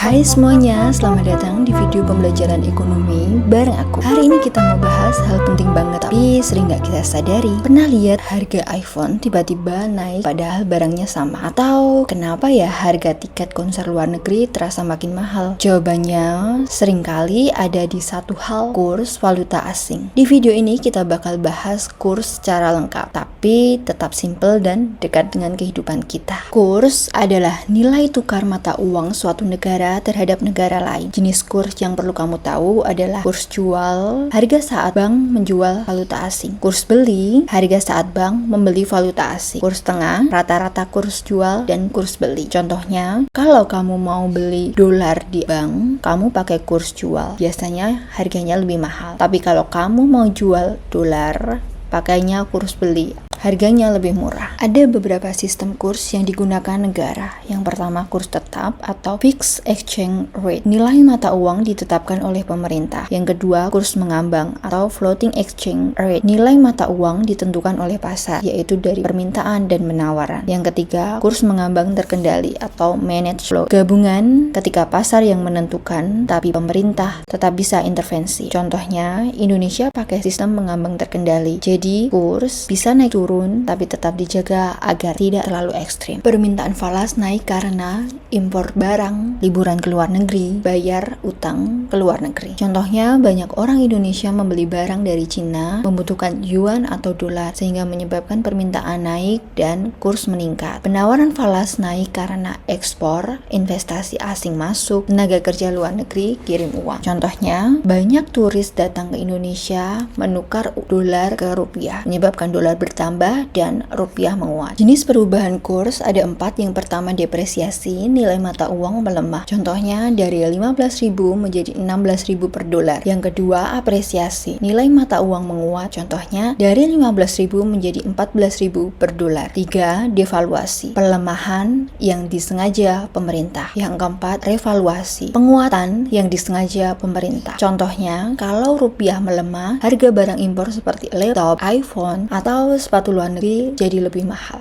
Hai semuanya, selamat datang di video pembelajaran ekonomi bareng aku. Hari ini kita mau bahas hal penting banget, tapi sering gak kita sadari. Pernah lihat harga iPhone tiba-tiba naik padahal barangnya sama? Atau kenapa ya harga tiket konser luar negeri terasa makin mahal? Jawabannya seringkali ada di satu hal, kurs valuta asing. Di video ini kita bakal bahas kurs secara lengkap, tapi tetap simple dan dekat dengan kehidupan kita. Kurs adalah nilai tukar mata uang suatu negara terhadap negara lain. Jenis kurs yang perlu kamu tahu adalah kurs jual, harga saat bank menjual valuta asing. Kurs beli, harga saat bank membeli valuta asing. Kurs tengah, rata-rata kurs jual dan kurs beli. Contohnya, kalau kamu mau beli dolar di bank, kamu pakai kurs jual. Biasanya harganya lebih mahal. Tapi kalau kamu mau jual dolar, pakainya kurs beli. Harganya lebih murah. Ada beberapa sistem kurs yang digunakan negara. Yang pertama kurs tetap atau fixed exchange rate. Nilai mata uang ditetapkan oleh pemerintah. Yang kedua kurs mengambang atau floating exchange rate. Nilai mata uang ditentukan oleh pasar, yaitu dari permintaan dan penawaran. Yang ketiga kurs mengambang terkendali atau managed flow. Gabungan ketika pasar yang menentukan tapi pemerintah tetap bisa intervensi. Contohnya Indonesia pakai sistem mengambang terkendali. Jadi kurs bisa naik turun tapi tetap dijaga agar tidak terlalu ekstrim. Permintaan falas naik karena impor barang, liburan ke luar negeri, bayar utang ke luar negeri. Contohnya banyak orang Indonesia membeli barang dari Cina membutuhkan yuan atau dolar sehingga menyebabkan permintaan naik dan kurs meningkat. Penawaran falas naik karena ekspor, investasi asing masuk, tenaga kerja luar negeri kirim uang. Contohnya banyak turis datang ke Indonesia menukar dolar ke rupiah menyebabkan dolar bertambah dan rupiah menguat. Jenis perubahan kurs ada 4. Yang pertama depresiasi, nilai mata uang melemah. Contohnya dari 15.000 menjadi 16.000 per dolar. Yang kedua apresiasi, nilai mata uang menguat. Contohnya dari 15.000 menjadi 14.000 per dolar. 3. Devaluasi, pelemahan yang disengaja pemerintah. Yang keempat revaluasi, penguatan yang disengaja pemerintah. Contohnya kalau rupiah melemah, harga barang impor seperti laptop, iPhone atau sepatu luar negeri jadi lebih mahal.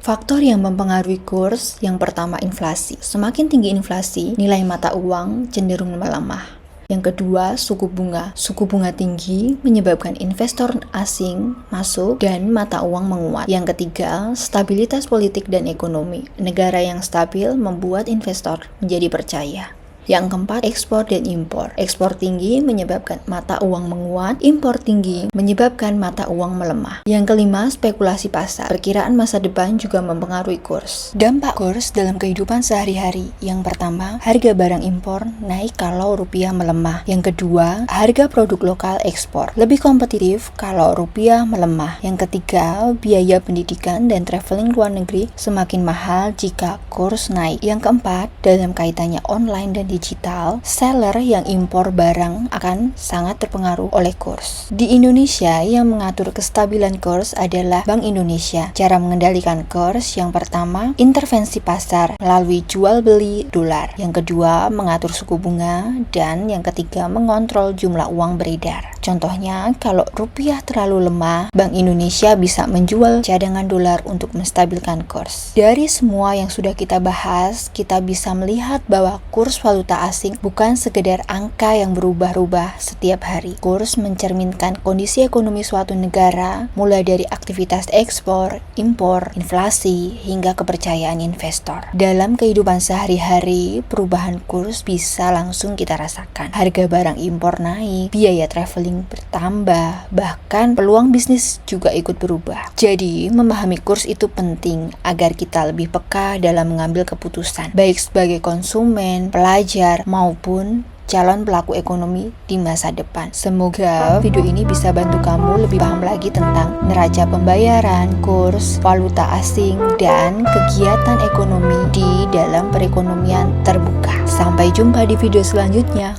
Faktor yang mempengaruhi kurs, yang pertama inflasi. Semakin tinggi inflasi, nilai mata uang cenderung melemah. Yang kedua, suku bunga. Suku bunga tinggi menyebabkan investor asing masuk dan mata uang menguat. Yang ketiga, stabilitas politik dan ekonomi. Negara yang stabil membuat investor menjadi percaya. Yang keempat, ekspor dan impor. Ekspor tinggi menyebabkan mata uang menguat, impor tinggi menyebabkan mata uang melemah. Yang kelima, spekulasi pasar. Perkiraan masa depan juga mempengaruhi kurs. Dampak kurs dalam kehidupan sehari-hari. Yang pertama, harga barang impor naik kalau rupiah melemah. Yang kedua, harga produk lokal ekspor lebih kompetitif kalau rupiah melemah. Yang ketiga, biaya pendidikan dan traveling luar negeri semakin mahal jika kurs naik. Yang keempat, dalam kaitannya online dan digital, seller yang impor barang akan sangat terpengaruh oleh kurs. Di Indonesia, yang mengatur kestabilan kurs adalah Bank Indonesia. Cara mengendalikan kurs, yang pertama, intervensi pasar melalui jual beli dolar. Yang kedua, mengatur suku bunga. Dan yang ketiga, mengontrol jumlah uang beredar. Contohnya, kalau rupiah terlalu lemah, Bank Indonesia bisa menjual cadangan dolar untuk menstabilkan kurs. Dari semua yang sudah kita bahas, kita bisa melihat bahwa kurs valuta asing bukan sekedar angka yang berubah-ubah setiap hari. Kurs mencerminkan kondisi ekonomi suatu negara, mulai dari aktivitas ekspor, impor, inflasi, hingga kepercayaan investor. Dalam kehidupan sehari-hari, perubahan kurs bisa langsung kita rasakan. Harga barang impor naik, biaya traveling bertambah, bahkan peluang bisnis juga ikut berubah. Jadi, memahami kurs itu penting agar kita lebih peka dalam mengambil keputusan, baik sebagai konsumen, pelajar, maupun calon pelaku ekonomi di masa depan. Semoga video ini bisa bantu kamu lebih paham lagi tentang neraca pembayaran, kurs, valuta asing, dan kegiatan ekonomi di dalam perekonomian terbuka. Sampai jumpa di video selanjutnya.